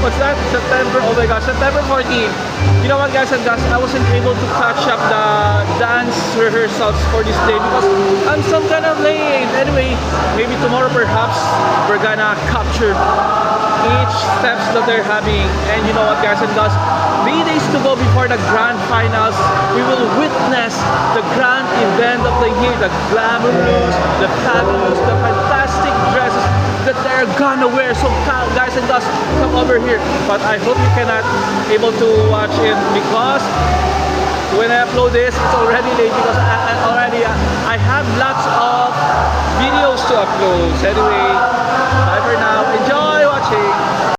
what's that? September, oh my gosh, September 14th. You know what, guys and guys, I wasn't able to catch up the dance rehearsals for this day because I'm some kind of late. Anyway, maybe tomorrow perhaps we're gonna capture each steps that they're having. And you know what, guys and guys, 3 days to go before the grand finals, we will witness the grand event of the year, the glamorous, the fabulous, the fantastic dresses that they're gonna wear. So guys and guys, come over here. But I hope you cannot able to watch it because when I upload this, it's already late because I have lots of videos to upload. So anyway, bye for now. Enjoy!